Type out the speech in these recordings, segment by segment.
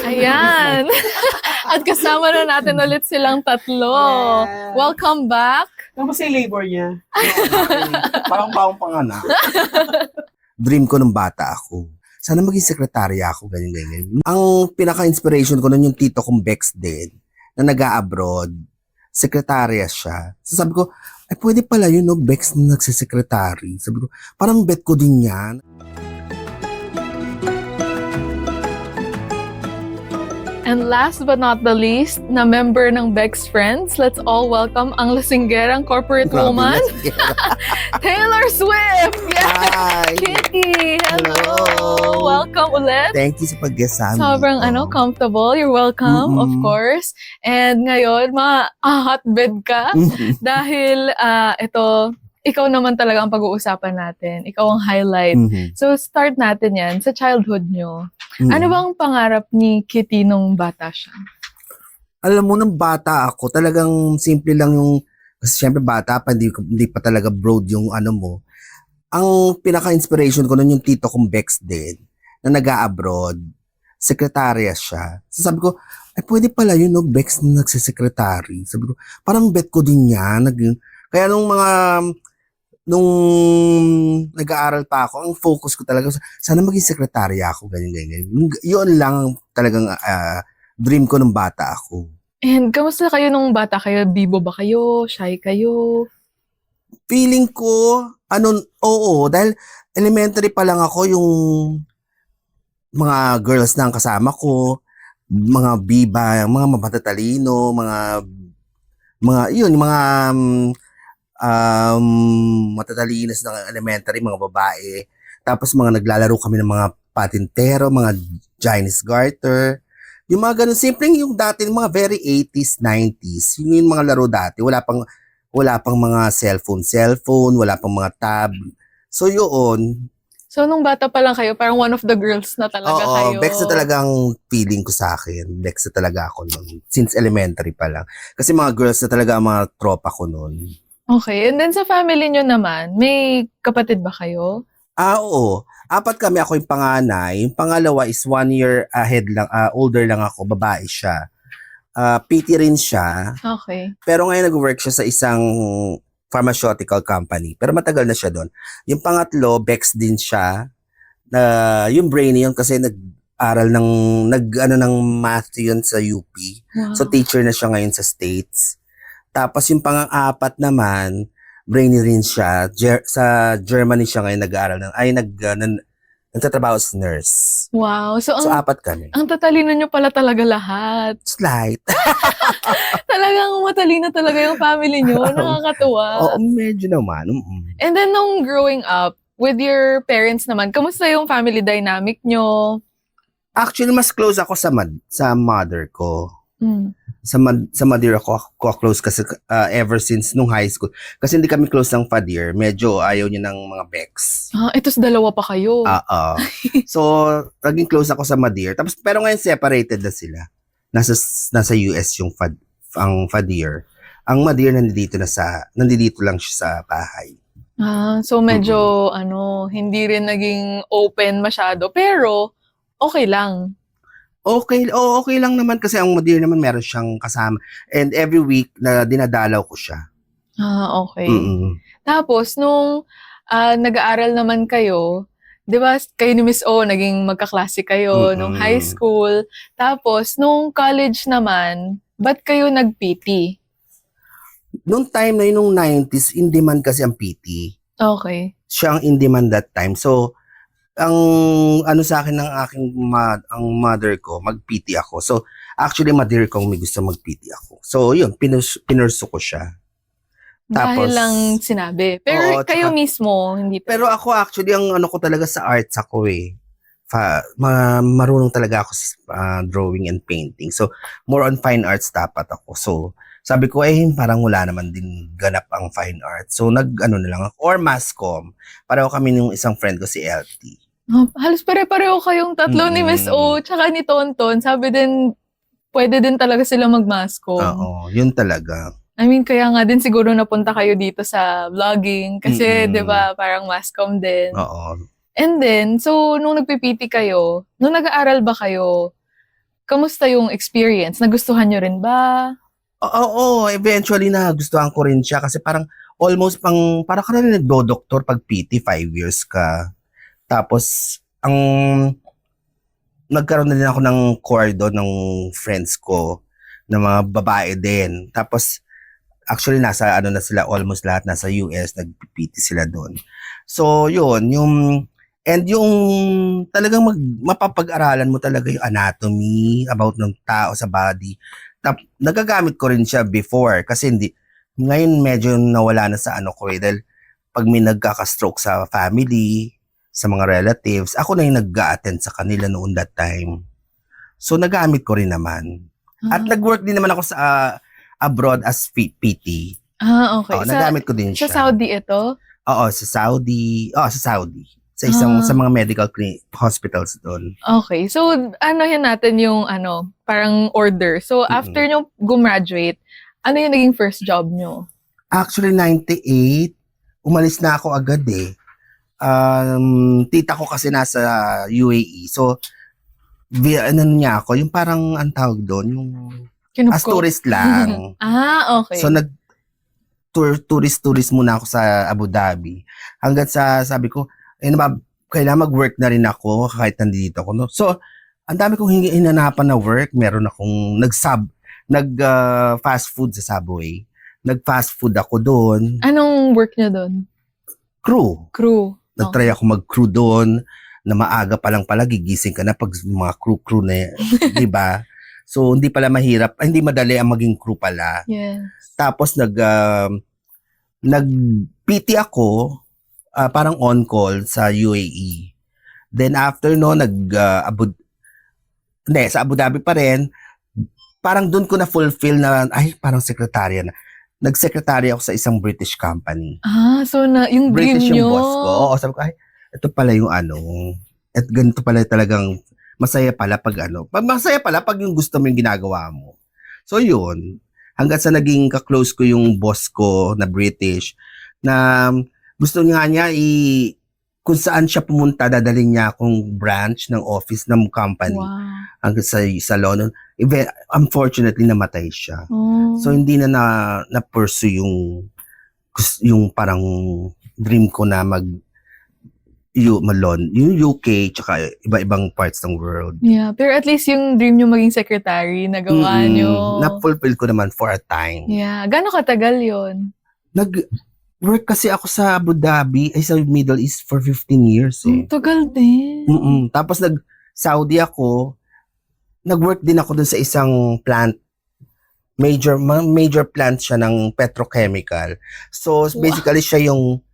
Ayan. At kasama na natin ulit silang tatlo. Yes. Welcome back. Kamusta yung labor niya? Parang bawang panganak. Dream ko nung bata ako. Sana maging sekretarya ako, ganyan. Ang pinaka-inspiration ko nun yung tito kong Bex din, na nag-a-abroad. Sekretarya siya. So sabi ko, ay pwede pala yun, no? Bex na nagsisekretary. Sabi ko, parang bet ko din yan. And last but not the least, na member ng Bex Friends, let's all welcome ang lasinggerang corporate Grabe woman, na. Taylor Swift! Yes! Hi! Kitty! Hello! Hello! Welcome ulit. Thank you sa pag-guest sa amin Sobrang dito. comfortable. You're welcome, of Mm-mm. course. And ngayon, ma-hotbed ka dahil ikaw naman talaga ang pag-uusapan natin. Ikaw ang highlight. Mhm. So, start natin yan sa childhood nyo. Mhm. Ano bang pangarap ni Kitty nung bata siya? Alam mo, nung bata ako, talagang simple lang yung, kasi syempre bata pa, hindi pa talaga broad yung ano mo. Ang pinaka-inspiration ko nun yung tito kong Bex din, na nag-a-abroad. Sekretarya siya. So sabi ko, ay pwede pala yun, no? Bex na nagsisekretary. Sabi ko, parang bet ko din yan. Kaya nung nag-aaral pa ako, ang focus ko talaga, sana maging sekretarya ako, ganyan. Yun lang talagang dream ko nung bata ako. And kamusta kayo nung bata kayo? Bibo ba kayo? Shy kayo? Feeling ko, oo, dahil elementary pa lang ako, yung mga girls na ang kasama ko, mga biba, mga matatalino, matatalinas ng elementary, mga babae. Tapos mga naglalaro kami ng mga patintero, mga Chinese garter. Yung mga ganun, simpleng yung dati, mga very 80s, 90s. Yung mga laro dati, wala pang mga cellphone, wala pang mga tab. So yun. So, nung bata pa lang kayo, parang one of the girls na talaga Oo, kayo. Bex na talagang feeling ko sa akin. Bex na talaga ako noon. Since elementary pa lang. Kasi mga girls na talaga ang mga tropa ko noon. Okay. And then sa family nyo naman, may kapatid ba kayo? Oo. 4 kami, ako yung panganay. Yung pangalawa is 1 year ahead lang, older lang ako, babae siya. PT rin siya. Okay. Pero ngayon nag-work siya sa isang pharmaceutical company. Pero matagal na siya doon. Yung pangatlo, Bex din siya. Yung brainy yun kasi nag-aral ng math yun sa UP. Wow. So teacher na siya ngayon sa States. Tapos yung pang-apat naman, brainy rin siya. Sa Germany siya ngayon nag-aaral nagtatrabaho as nurse. Wow. So, So 4 kami. ang tatalino nyo pala talaga lahat. Slight. Talagang matalino talaga yung family nyo. Nakakatuwa. Oo, medyo naman. And then, nung growing up, with your parents naman, kamusta yung family dynamic nyo? Actually, mas close ako sa mother ko. Mm. Sa mother ako close kasi ever since nung high school. Kasi hindi kami close ng father. Medyo ayaw niya ng mga Bex. Ito's dalawa pa kayo. So, naging close ako sa mother. Tapos, pero ngayon separated na sila. Nasa US yung ang father. Ang mother nandito lang siya sa bahay. So medyo, hindi rin naging open masyado. Pero, okay lang. Okay lang naman kasi ang mother naman meron siyang kasama. And every week na dinadalaw ko siya. Okay. Mm-mm. Tapos, nung nag-aaral naman kayo, di ba, kayo ni Miss O, naging magkaklase kayo nung high school. Tapos, nung college naman, ba't kayo nag-PT? Nung time na yun, nung 90s, in demand kasi ang PT. Okay. Siya ang in demand that time. So, ang sa akin ng aking ang mother ko, mag-PT ako. So, actually, mother ko may gusto mag-PT ako. So, yun, pinurso ko siya. Dahil Tapos, lang sinabi. Pero oo, kayo tsaka- mismo, hindi pa. Pero ako actually, ang ko talaga sa arts ako eh. Marunong talaga ako sa drawing and painting. So, more on fine arts dapat ako. So, sabi ko, parang wala naman din ganap ang fine arts. So, na lang ako. Or masscom. Pareho kami ng isang friend ko, si LT. Halos pare-pareho kayong tatlo ni Miss O, tsaka ni Tonton. Sabi din, pwede din talaga sila mag-mascom. Oo, yun talaga. I mean, kaya nga din siguro napunta kayo dito sa vlogging. Kasi, di ba, parang mascom din. Oo. And then, so, nung nagpipiti kayo, nung nag-aaral ba kayo, kamusta yung experience? Nagustuhan nyo rin ba? Oo, eventually nagustuhan ko rin siya kasi parang almost parang ka na nagdo-doktor pag PT, 5 years ka. Tapos, nagkaroon na din ako ng core doon ng friends ko na mga babae din. Tapos, actually, nasa ano na sila, almost lahat nasa US, nag-PT sila doon. So, yun, and yung talagang mapapag-aralan mo talaga yung anatomy about ng tao sa body. Nagagamit ko rin siya before kasi ngayon medyo nawala na sa ano ko dahil pag may nagkaka-stroke sa family, sa mga relatives, ako na yung nag-a-attend sa kanila noon that time. So, nagamit ko rin naman. At nag-work din naman ako sa abroad as PT. Okay. Oo, nagamit ko din siya. Sa Saudi ito? Oo, sa Saudi. Sa sa mga medical hospitals doon. Okay. So, yan natin yung parang order. So, after nyo gumraduate, ano yung naging first job nyo? Actually, 98, umalis na ako agad eh. Tita ko kasi nasa UAE. So, ano niya ako, yung parang, ang tawag doon, yung as tourist lang. Okay. So, tourist muna ako sa Abu Dhabi. Hanggang sabi ko, kailangan mag-work na rin ako kahit nandito ako. No? So, ang dami kong hinanapan na work. Meron akong fast food sa Subway. Nag-fast food ako doon. Anong work nyo doon? Crew. Nag-try ako mag-crew doon na maaga pa lang pala, gigising ka na pag mga crew na, di ba? So, hindi pala mahirap, hindi madali ang maging crew pala. Yes. Tapos, nag-PT ako, parang on-call sa UAE. Then, after no, sa Abu Dhabi pa rin, parang doon ko na fulfill na, parang sekretarya na. Nag-secretary ako sa isang British company. So yung dream British nyo. yung boss ko. Oo, sabi ko, ito pala yung at ganito pala talagang masaya pala pag masaya pala pag yung gusto mo yung ginagawa mo. So yun, hanggang sa naging ka-close ko yung boss ko na British, na gusto niya kung saan siya pumunta, dadaling niya akong branch ng office ng company. Wow. Hanggang sa London. Unfortunately, namatay siya. Oh. So, hindi na-pursue yung parang dream ko na yung UK, tsaka iba-ibang parts ng world. Yeah, pero at least yung dream nyo maging secretary, nagawa nyo. Na-fulfill ko naman for a time. Yeah. Gano'ng katagal yon? Nag-work kasi ako sa Abu Dhabi, sa Middle East for 15 years eh. Tagal din. Tapos nag-Saudi ako, nag-work din ako dun sa isang plant. Major plant siya ng petrochemical. So, basically siya yung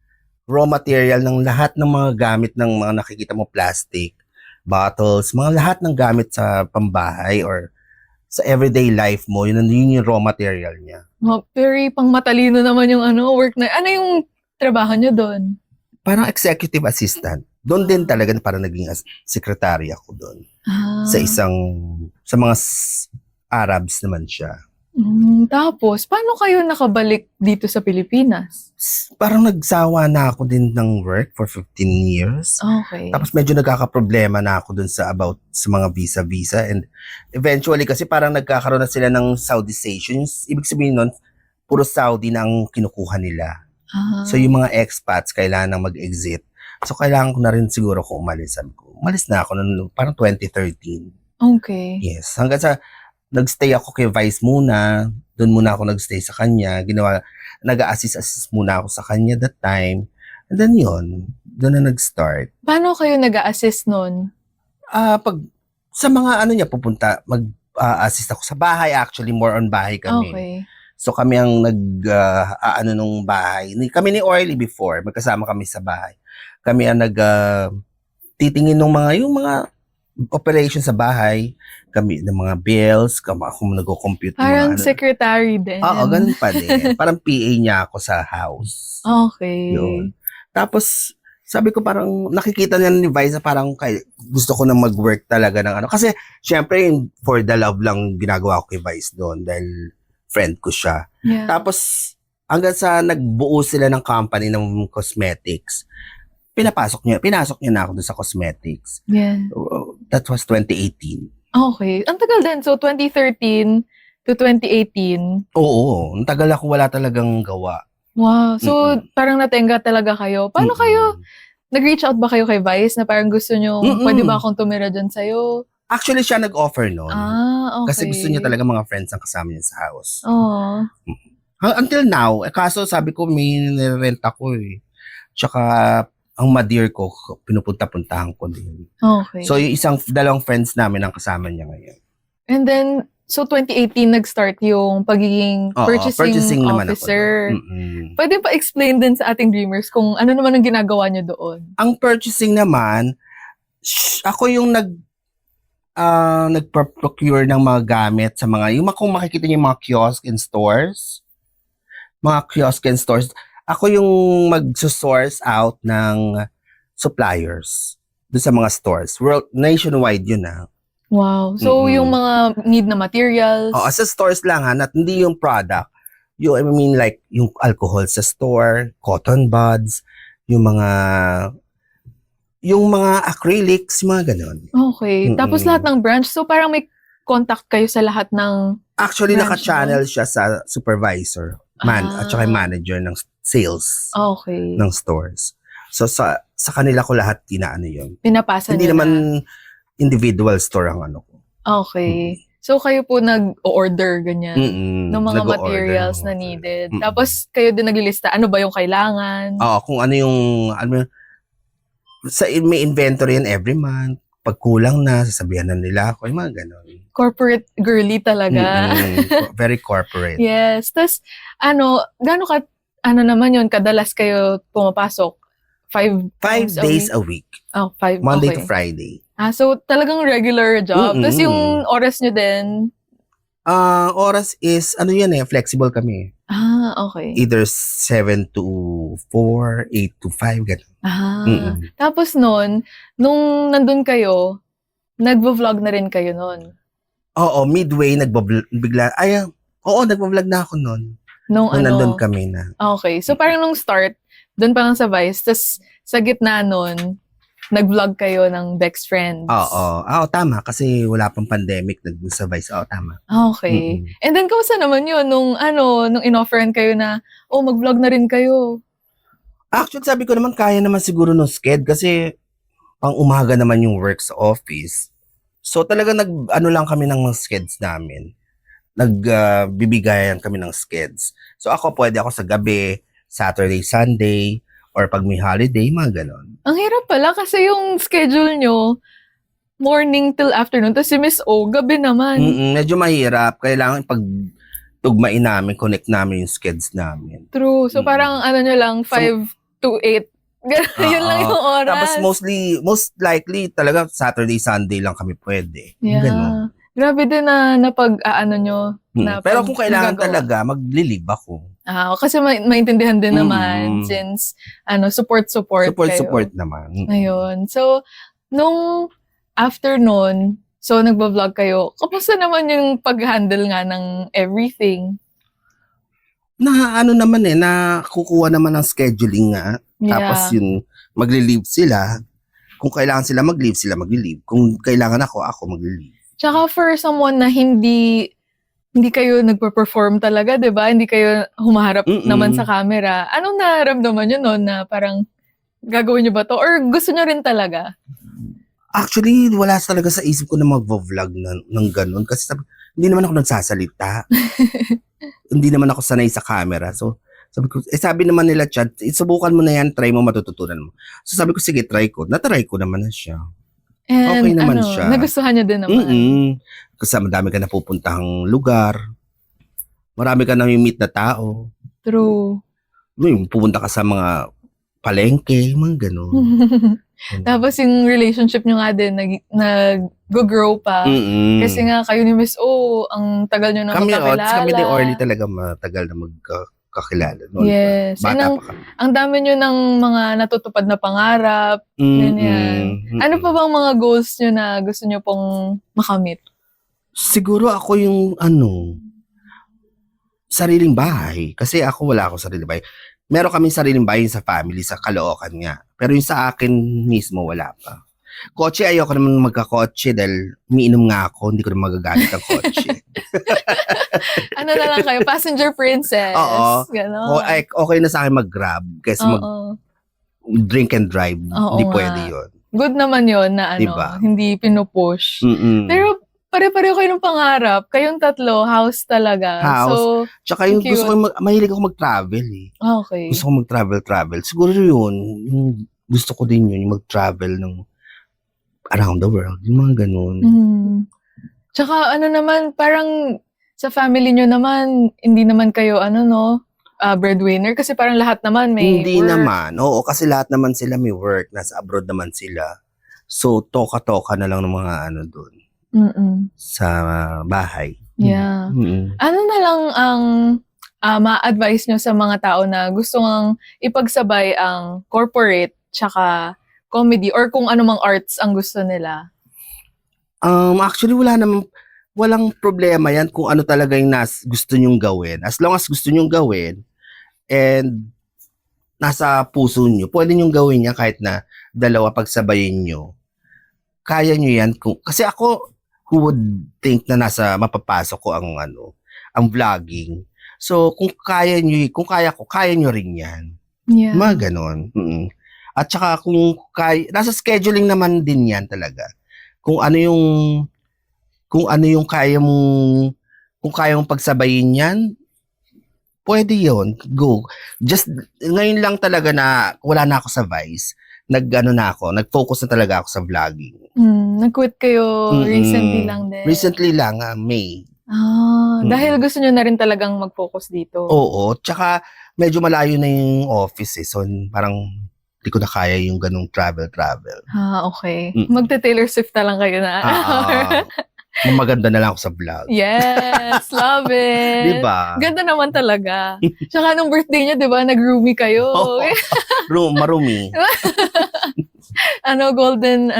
raw material ng lahat ng mga gamit ng mga nakikita mo, plastic, bottles, mga lahat ng gamit sa pambahay or sa everyday life mo, yun yung raw material niya. Very pang matalino naman yung work na. Ano yung trabaho nyo doon? Parang executive assistant. Doon din talaga parang naging secretary ako doon. Sa mga Arabs naman siya. Tapos, paano kayo nakabalik dito sa Pilipinas? Parang nagsawa na ako din ng work for 15 years. Okay. Tapos medyo nagkakaproblema na ako dun sa mga visa. And eventually kasi parang nagkakaroon na sila ng Saudization. Ibig sabihin nun, puro Saudi na ang kinukuha nila. So yung mga expats kailangan nang mag-exit. So kailangan ko na rin siguro kung umalis. Umalis na ako noong parang 2013. Okay. Yes. Hanggang sa nagstay ako kay Vice muna. Doon muna ako nagstay sa kanya. Nag-a-assist muna ako sa kanya that time. And then yun, doon na nag-start. Paano kayo nag-a-assist nun? Pag sa mga niya pupunta, mag-assist ako sa bahay actually, more on bahay kami. Okay. So kami ang nung bahay. Kami ni Orly before, magkasama kami sa bahay. Kami ang titingin ng yung mga operation sa bahay, kami ng mga bills, ako nag-compute. Parang secretary din. Oo, ganun pa din. Parang PA niya ako sa house. Okay. Yun. Tapos, sabi ko parang nakikita niya ni Vice parang gusto ko na mag-work talaga ng Kasi, syempre, for the love lang ginagawa ko kay Vice doon dahil friend ko siya. Yeah. Tapos, hanggang sa nagbuo sila ng company ng cosmetics, pinasok niya na ako doon sa cosmetics. Yeah. That was 2018. Okay. Ang tagal din. So, 2013 to 2018. Oo, ang tagal ako wala talagang gawa. Wow. So, Mm-mm. parang natenga talaga kayo. Paano kayo? Nag-reach out ba kayo kay Vice na parang gusto nyo, pwede ba akong tumira dyan sa'yo? Actually, siya nag-offer nun. Okay. Kasi gusto niya talaga mga friends ang kasama niya sa house. Oo. Until now, kaso sabi ko may nire-rent ako eh. Tsaka ang madear ko, pinupunta-puntahan ko din. Okay. So yung dalawang friends namin ang kasama niya ngayon. And then, so 2018 nag-start yung pagiging Oo, purchasing naman officer. ako doon. Pwede pa explain din sa ating dreamers kung ano naman ang ginagawa niyo doon? Ang purchasing naman, ako yung nagpa-procure ng mga gamit sa mga, kung makikita niyo yung mga kiosk and stores, ako yung mag-source out ng suppliers doon sa mga stores. Nationwide yun Wow. So, yung mga need na materials. Sa stores lang hindi yung product. I mean like yung alcohol sa store, cotton buds, yung mga acrylics, mga ganun. Okay. Tapos lahat ng branch. So, parang may contact kayo sa lahat ng Actually, branch naka-channel siya sa supervisor at saka yung manager ng sales Okay. ng stores. So, sa kanila ko lahat inaano yun. Pinapasa Hindi niyo naman na. individual store ang ano ko. Okay. So, kayo po nag-order, ganyan, ng mga Nag-o-order materials ng na mga needed. Mm-mm. Tapos, kayo din naglilista, ano ba yung kailangan? Kung ano yung, may inventory yan every month. Pag kulang na, sasabihan na nila ako, yung mga ganon. Corporate girly talaga. Very corporate. Yes. Tapos, naman yun, kadalas kayo pumapasok? 5 5 days a week. 5. Monday Okay. to Friday. So talagang regular job. Tapos yung oras nyo din? Oras is, flexible kami. Okay. Either 7 to 4, 8 to 5, gano'n. Tapos nung nandun kayo, nagvo-vlog na rin kayo nun? Oo, midway, nagvlog na ako nun. Nung nandun kami na. Okay. So parang nung start, dun pa lang sa Vice, tas sa gitna nun, nag-vlog kayo ng Bex Friends. Oo, tama. Kasi wala pang pandemic, sa Vice. Tama. Okay. And then, kamusta naman yun? Nung in-offeran kayo na, mag-vlog na rin kayo. Actually, sabi ko naman, kaya naman siguro nung sked kasi pang umaga naman yung work sa office. So, talaga lang kami ng mga skeds namin. Nagbibigayan kami ng skeds. So, pwede ako sa gabi, Saturday, Sunday, or pag may holiday, mga ganon. Ang hirap pala kasi yung schedule nyo, morning till afternoon. Tapos si Miss O, gabi naman. Medyo mahirap. Kailangan pag tugmain namin, connect namin yung skeds namin. True. So parang nyo lang, 5 to 8. Yun lang yung oras. Tapos most likely talaga Saturday, Sunday lang kami pwede. Yeah. Ganon. Grabe din na pag-aano nyo. Na Pero kung kailangan nagagawa. talaga, mag-leave ako. Kasi maintindihan din naman since support kayo. Support naman. Ayun. So, nung after nun, so nagba-vlog kayo, kamusta naman yung pag-handle nga ng everything? Na kukuha naman ng scheduling nga. Yeah. Tapos yun, magli-leave sila. Kung kailangan sila mag-leave. Kung kailangan ako magli-leave. Tsaka for someone na hindi kayo nagpa-perform talaga, 'di ba? Hindi kayo humaharap naman sa camera. Anong nararamdaman niyo noon na parang gagawin niyo ba 'to or gusto niyo rin talaga? Actually, wala talaga sa isip ko na mag-vlog ng ganun kasi hindi naman ako nagsasalita. Hindi naman ako sanay sa camera. So, sabi naman nila, Chad, subukan mo na yan, try mo, matututunan mo. So sabi ko, sige, try ko. Na-try ko naman na siya. And okay naman siya. Nagustuhan niyo din naman. Kasi madami ka na pupuntahang lugar. Marami ka na meet na tao. True. Pupunta ka sa mga palengke, mga gano'n. Tapos yung relationship nyo nga din, nag-grow pa. Kasi nga kayo ni Miss O, ang tagal nyo na magkakilala. Kami ni Orly talaga matagal na magkakilala. Yes. Bata pa kami. Ang dami nyo ng mga natutupad na pangarap. Ganyan. Ano pa bang mga goals nyo na gusto nyo pong makamit? Siguro ako yung sariling bahay. Kasi wala akong sariling bahay. Meron kaming sariling bahay sa family, sa Caloocan nga. Pero yung sa akin mismo, wala pa. Kotse, ayoko naman magkakotse dahil umiinom nga ako, hindi ko na magagamit ang kotse. Ano na lang kayo, passenger princess. Oo. Ganon. Okay na sa akin mag-grab kaysa Oo. mag-drink and drive. Oo Hindi nga. pwede yun. Good naman yon na ano, Diba? hindi pinupush. Mm-mm. Pero pare-pareho kayo ng pangarap. Kayong tatlo, house talaga. House. So, Tsaka yung cute. gusto ko, mahilig ako mag-travel eh. okay. Gusto ko mag-travel. Siguro yun, yung gusto ko din yun, yung mag-travel ng around the world. Yung mga ganun. Tsaka ano naman, parang sa family nyo naman, hindi naman kayo breadwinner. Kasi parang lahat naman may Hindi work. naman. Oo, kasi lahat naman sila may work. Nasa abroad naman sila. So, toka-toka na lang ng mga doon Mm-mm. sa bahay. Yeah. Mm-mm. Ano na lang ang ma-advise nyo sa mga tao na gusto ngang ipagsabay ang corporate tsaka comedy or kung anumang arts ang gusto nila? Actually, walang problema yan kung ano talaga yung gusto nyong gawin. As long as gusto nyong gawin and nasa puso nyo, pwede nyong gawin yan kahit na dalawa pagsabayin nyo. Kaya nyo yan. Kasi ako, who would think na mapapasok ko ang vlogging. So, kung kaya ko, kaya nyo rin yan. Yeah. Mga ganon. Mm-mm. At saka nasa scheduling naman din yan talaga. Kung ano yung kaya mong pagsabayin yan, pwede yon, go. Just, ngayon lang talaga na wala na ako sa Vice. Nag-focus na talaga ako sa vlogging. Nag-quit kayo Mm-mm. recently lang din. Recently lang, May. Dahil gusto nyo na rin talagang mag-focus dito. Oo, tsaka medyo malayo na yung office eh. So, parang di ko na kaya yung ganung travel. Okay. Mm. Magte-Taylor Swift na lang kayo na. Maganda na lang ako sa vlog. Yes, love it. Diba? Ganda naman talaga. Tsaka nung birthday niya, di ba, nag-roomie kayo. Marumi. Golden,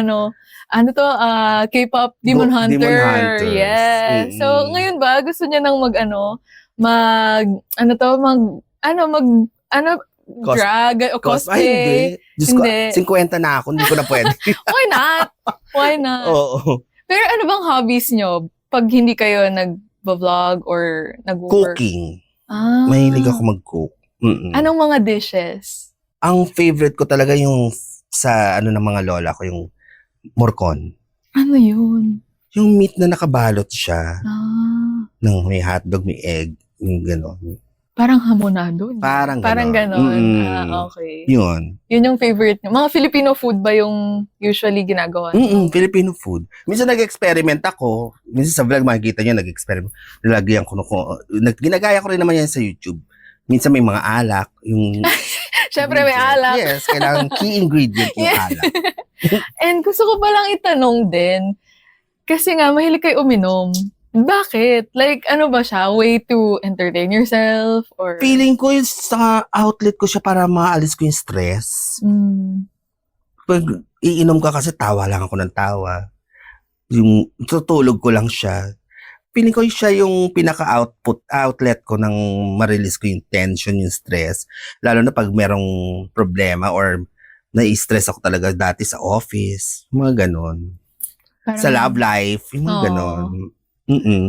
K-pop Demon Hunter. Demon Hunters. Yes. Mm-mm. So, ngayon ba, gusto niya nang drag o Ay, cosplay? hindi. Diyos ko, Hindi. 50 na ako, hindi ko na pwede. Why not? Why not? Oo. Pero ano bang hobbies nyo pag hindi kayo nag-vlog or nag-work? Cooking. Ah. Mahilig ako mag-cook. Mm-mm. Anong mga dishes? Ang favorite ko talaga yung sa ng mga lola ko, yung morcon. Ano yun? Yung meat na nakabalot siya ng may hotdog, may egg, yung gano'n. Parang hamonado. Parang ganon. Mm-mm. Okay. Yun. Yun yung favorite nyo. Mga Filipino food ba yung usually ginagawa? Filipino food. Minsan nag-experiment ako. Minsan sa vlog makikita nyo, nag-experiment. Nilagyan ko ginagaya ko rin naman yan sa YouTube. Minsan may mga alak. Yung Syempre may alak. Yes, kailangan key ingredient yung alak. And gusto ko palang itanong din, kasi nga mahilig kayo uminom. Bakit? Like, ano ba siya? Way to entertain yourself? Or Feeling ko yung sa outlet ko siya para maalis ko yung stress. Pag iinom ka kasi tawa lang ako ng tawa. Yung tutulog ko lang siya. Feeling ko siya yung outlet ko nang ma-release ko yung tension, yung stress. Lalo na pag merong problema or na-stress ako talaga dati sa office. Mga ganon. parang, Sa love life. Yung mga ganon.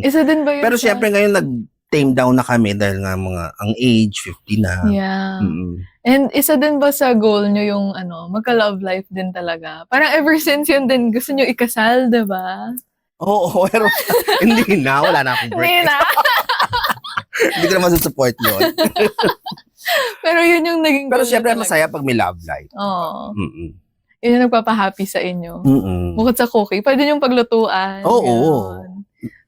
Isa din ba yun Pero syempre ngayon nag-tame down na kami dahil nga ang age, 50 na. Yeah. Mm-mm. And isa din ba sa goal nyo yung magka-love life din talaga? Parang ever since yun din, gusto nyo ikasal, diba? Oo, pero hindi na. Wala na akong Hindi break. na. Hindi ko na masusupport yun. Pero yun yung naging Pero goal syempre nyo talaga. masaya pag may love life. Oo. Mm-mm. Yun yung nagpapahappy sa inyo. Mm-mm. Bukod sa cooking, pwede yung paglutuan. Oo. Ganon.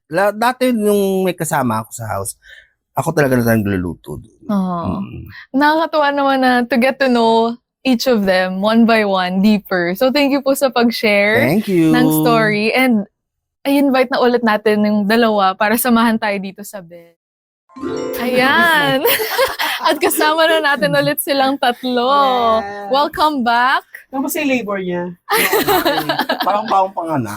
Dati nung may kasama ako sa house, ako talaga na nagluluto doon. Oo. Nakakatuwa naman na to get to know each of them one by one deeper. So thank you po sa pag-share Thank you. ng story. And I-invite na ulit natin yung dalawa para samahan tayo dito sa bed. Ayan. At kasama na natin ulit silang tatlo. Yes. Welcome back. Kamusta yung labor niya? Parang bawang panganak.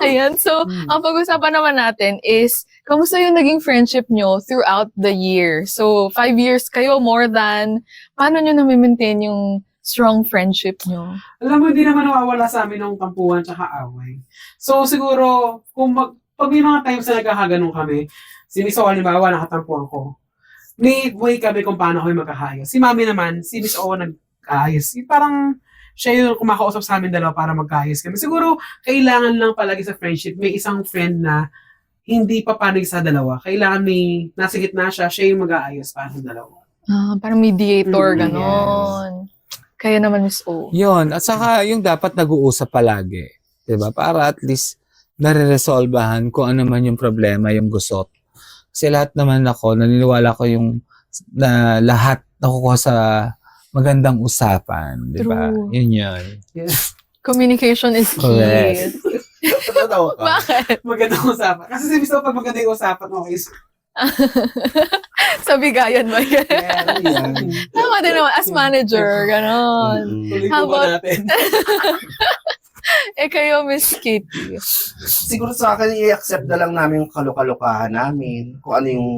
Ayan. So, ang pag-usapan naman natin is, kamusta yung naging friendship nyo throughout the year? So, 5 years kayo, more than, paano nyo na-maintain yung strong friendship nyo? Alam mo, hindi naman nawawala sa amin ng tampuhan tsaka away. So, siguro, pag may mga times na nagkakaganong kami, si Miss O, halimbawa, nakatampuhan ko, may way kami kung paano kami magkakaayos. Si Mami naman, si Miss O nag-aayos. Parang siya yung kumakausap sa amin dalawa para magkaayos kami. Siguro, kailangan lang palagi sa friendship, may isang friend na hindi papanig sa dalawa. Kailangan may nasa gitna siya yung mag-aayos para sa dalawa. Parang mediator, Mm, ganon. Kaya naman, Miss O. Yun. At saka yung dapat nag-uusap palagi. Diba? Para at least nare-resolbahan kung ano man yung problema, yung gusot. Kasi lahat naman ako, naniniwala ko yung na lahat nakukuha sa magandang usapan. Diba? True. Yun. Communication is key. Correct. Totoo ka. Bakit? Magandang usapan. Kasi si Miss O, pag maganda yung usapan, okay. Sa bigayan ba yan? Yan. Tama din naman, as manager, ganon. Tuloy How po ba about- natin? Kayo, Miss Kitty. Siguro sa akin, i-accept na lang namin yung kalukalukahan namin. Kung ano yung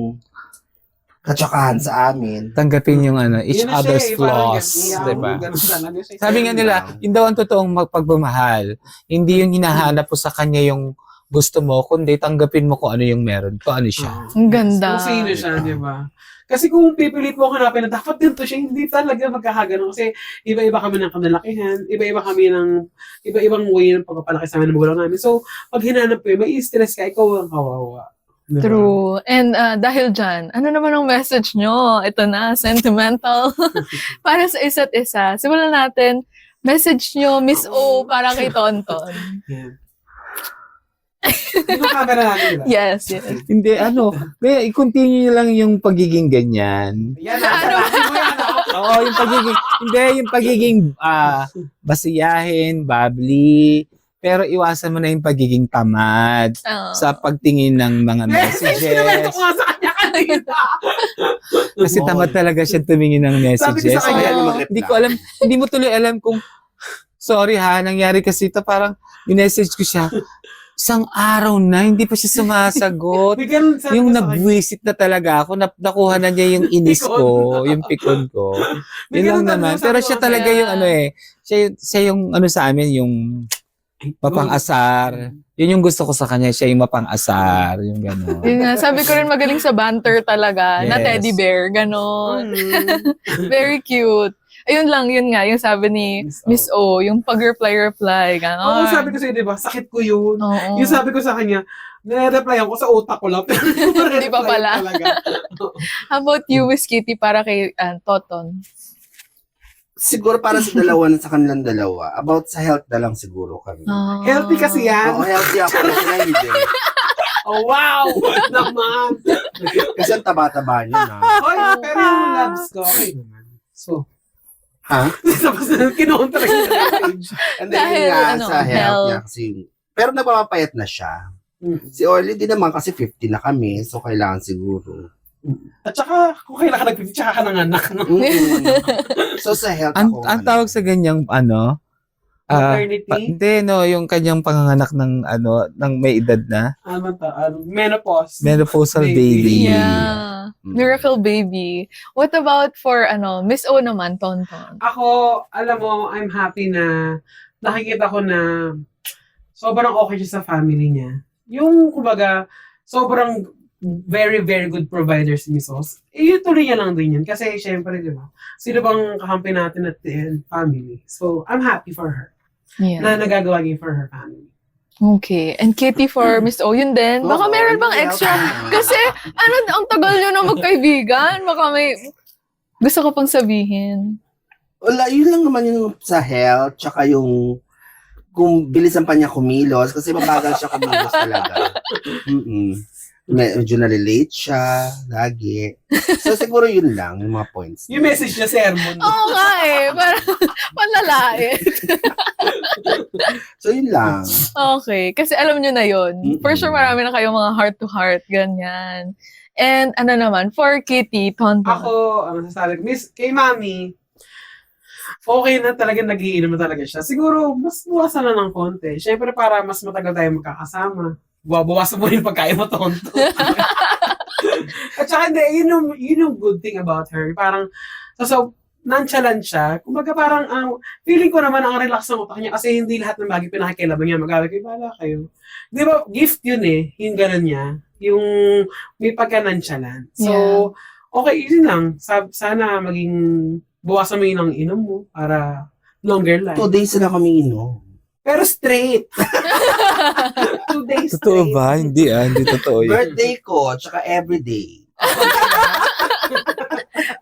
katsakahan sa amin. Tanggapin yung each Yun na siya other's eh, parang flaws. ganyan, Diba? ganun talaga siya. Sabi nga nila, yun daw ang totoong pagmamahal. Hindi yung hinahanap mo sa kanya yung gusto mo, kundi tanggapin mo kung ano yung meron, kung ano siya. Ang ganda. Kung sino siya, di ba? Kasi kung pipilit mo hanapin na dapat ganito siya, hindi talaga magkakagano. Kasi iba-iba kami ng kanalakihan, iba-iba kami ng, iba-ibang way ng pagpapalaki sa amin ng magulang namin. So, pag hinanap ko yun, may stress ka, ikaw ang kawawa. Diba? True. And dahil dyan, ano naman ang message nyo? Ito na, sentimental. Para sa isa't isa. Simulan natin, message nyo, Miss O, para kay Tonton. Yan. Yung camera natin, diba? Yes, yes. Hindi, kaya i-continue nyo lang yung pagiging ganyan. Yan, sarapin mo yan, oh. Oo, yung pagiging basiyahin, bubbly, pero iwasan mo na yung pagiging tamad sa pagtingin ng mga Message, kinamento messages. ko nga sa kanya kanina. Kasi tamad talaga siya tumingin ng Sabi ko messages. sa kanya, Kaya hindi ko alam, hindi mo tuloy alam kung, sorry ha, nangyari kasi ito, parang minessage ko siya, isang araw na, hindi pa siya sumasagot. May ganun sabi Yung ko sa kanya. nabwisit na talaga ako, nakuha na niya yung inis ko, yung pikon ko. May Yun lang ganun naman. sabi Pero ko siya sa talaga kanya. yung siya yung sa amin, yung mapang-asar. Yun yung gusto ko sa kanya, siya yung mapang-asar, yung gano'n. Yun nga, sabi ko rin magaling sa banter talaga, na Yes. teddy bear, ganon. Mm. Very cute. Ayun lang, yun nga, yung sabi ni Miss O, yung pag-reply, ganon. Oo, sabi ko sa'yo, di ba? Sakit ko yun. Oo. Yung sabi ko sa kanya, nare-replyan ko sa utak ko lang. Pero Di pa pala. Talaga. How about you, Miss Kitty, para kay Toton? Siguro para sa dalawa na sa kanilang dalawa, about sa health na lang siguro kami. Healthy kasi yan. Oo, healthy ako na sila hindi. Oh, wow! Naman! Kasi ang taba-taba niya na. Hoy, pero yung labs ko, okay naman. So, Ha? tapos na kinontra yung page. And then Dahil, yun nga, ano, sa health health. niya kasi, pero napapapayat na siya. Si Orly din naman kasi 50 na kami, so kailangan siguro. At saka, kung kailan ka nag-50, tsaka ka nanganak, no? So sa health Ang ako. tawag sa ganyang Maternity? hindi yung kanyang panganganak ng ng may edad na Ano to? Menopause. menopausal Baby. baby. Yeah. Miracle baby. What about for, Miss O naman, Tonton? Ako, alam mo, I'm happy na nakikita ko na sobrang okay siya sa family niya. Yung, kumbaga, sobrang very, very good provider si Miss Os. Yun tuloy niya lang din yun. Kasi, syempre, di ba? Sino bang kakampi natin at the end? Family. So, I'm happy for her. Yeah. Na nagagawa niya for her family. Okay. And Kitty for Miss O, yun din. Baka Oo, meron bang yun, extra? health. Kasi, ang tagal nyo na magkaibigan. Baka may gusto ko pang sabihin. Wala, yun lang naman yung sa health, tsaka yung kung bilisan pa niya kumilos, kasi mabagal siya kumilos talaga. Medyo na-relate siya, lagi. So siguro yun lang, yung mga points. Yung message niya, sermon. Oo nga eh. Parang panlalait. So yun lang. Okay. Kasi alam nyo na yun. For sure, marami na kayong mga heart-to-heart. Ganyan. And ano naman, for Kitty, Tonton. Ako, ang masasabi ko, Miss, kay Mami, okay na talaga, nagiinom na talaga siya. Siguro, mas buwasan na ng konti. Siyempre, para mas matagal tayo magkakasama. Bawasan mo rin pagkain mo, tonto. At saka, hindi, yun yung good thing about her. Parang, so nonchalant siya. Kumbaga parang ang feeling ko naman ang relax ng utak niya kasi hindi lahat ng bagay pinakikialaman niya. Mag-away bala kayo. Di ba, gift yun eh. Yung gano'n niya. Yung may pagka-nonchalant. So, okay, yun lang. Sana maging buwasan mo yun ang inom mo para longer life. 2 days na kami inom. Pero straight. 2 days Totoo straight. ba? Hindi hindi totoo yun. Birthday ko, tsaka everyday.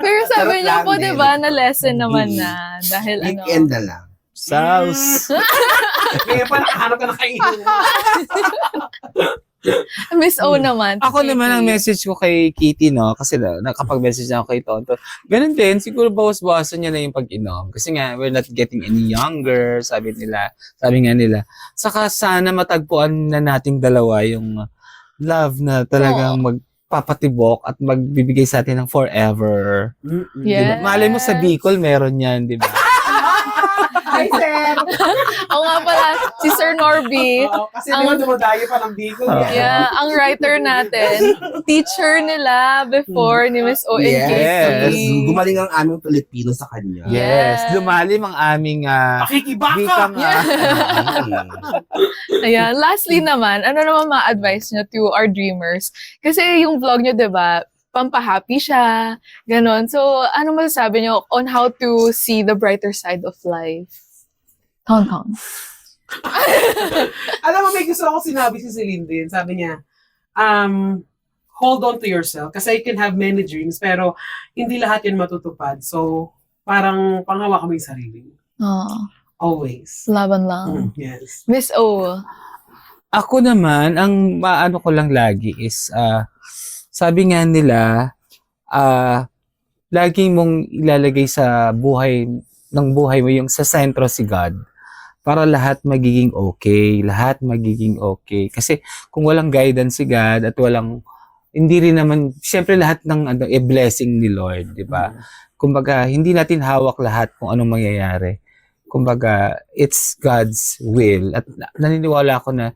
Pero sabi Sarap niyo lang po, din. di ba, na lesson naman na. Dahil Weekend na lang. Sauce. Kaya pa nakahanap ka na kainom. Miss O naman. Ako naman ang message ko kay Kitty, no? Kasi nakapag-message na ako kay Tonto. Ganun din, siguro bawas-bawasan niya na yung pag-inom. Kasi nga, we're not getting any younger, sabi nga nila. Saka sana matagpuan na nating dalawa yung love na talagang magpapatibok at magbibigay sa atin ng forever. Yes. Diba? Malay mo sa Bicol, meron yan, di ba? Hi, sir! Oo nga pala, si Sir Norby. Oo, kasi di ba dumadayo pa ng Bicol. Yeah, ang writer natin, teacher nila before ni Miss O and Yes. Katie. Gumaling ang aming Pilipino sa kanya. Yes. Yes. Lumalim ang aming Pakikibaka! bikang Ayan, lastly naman, ano naman ma-advise nyo to our dreamers? Kasi yung vlog nyo, di ba, pampahappy siya, ganon. So, ano masasabi nyo on how to see the brighter side of life? Tong. Alam mo, may gusto ako sinabi si Celine din. Sabi niya, hold on to yourself. Kasi you can have many dreams, pero hindi lahat yun matutupad. So, parang panghawa kami sa sarili. Oh, Always. laban lang. Yes. Miss O. Ako naman, ang maano ko lang lagi is, sabi nga nila, lagi mong ilalagay sa buhay mo yung sa sentro si God para lahat magiging okay. Kasi kung walang guidance si God at hindi rin naman, syempre lahat ng blessing ni Lord, di ba? Kumbaga, hindi natin hawak lahat kung anong mangyayari. Kumbaga, it's God's will. At naniniwala ako na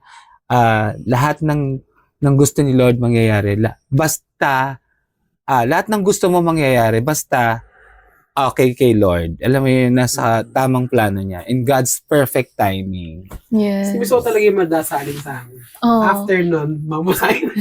lahat ng gusto ni Lord mangyayari. Basta, lahat ng gusto mo mangyayari, basta okay kay Lord. Alam mo yun, nasa tamang plano niya. In God's perfect timing. Yes. Si Miss O talaga yung madasalin sa amin. Oh. After nun, mamatay na.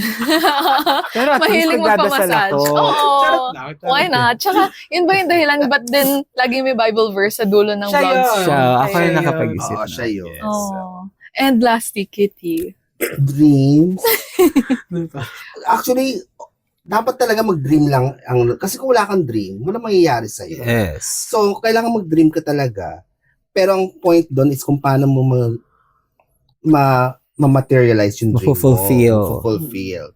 Pero at least Mahiling nagdadasal magpamassage. ako. Oo. lang. Why not? Tsaka, yun ba yung dahilan? But then, laging may Bible verse sa dulo ng Siya vlogs. yun. Siya, ako Siya yung yun. nakapag-isip. Oo, na. siya yun. Yes. Oh. And lastly, Kitty. Dreams. Diba? Actually, dapat talaga mag-dream lang. Kasi kung wala kang dream, wala mangyayari sa'yo. Yes. So, kailangan mag-dream ka talaga. Pero ang point doon is kung paano mo ma-materialize yung dream Mafulfill. mo. Fulfill.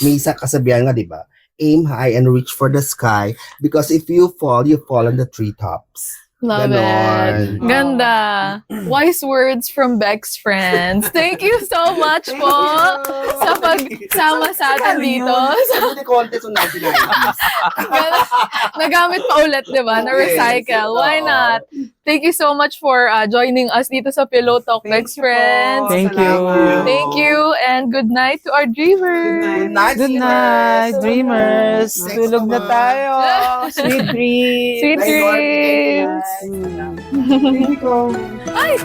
May isa kasabihan nga, di ba? Aim high and reach for the sky because if you fall on the treetops. Love it. Ganon. Ganda. Wise words from Beck's friends. Thank you so much po sa pagsama sa atin dito. Sa contest ng 1990s. Nagamit pa ulit, di ba? Na-recycle. Why not? Thank you so much for joining us dito sa Pillow Talk, Beck's friends. Thank you. Thank you and good night to our dreamers. Good night. Good night, dreamers. Next Tulog na naman. tayo. Sweet dreams. Sweet Bye, Lord. dreams. Baby ko. Ay!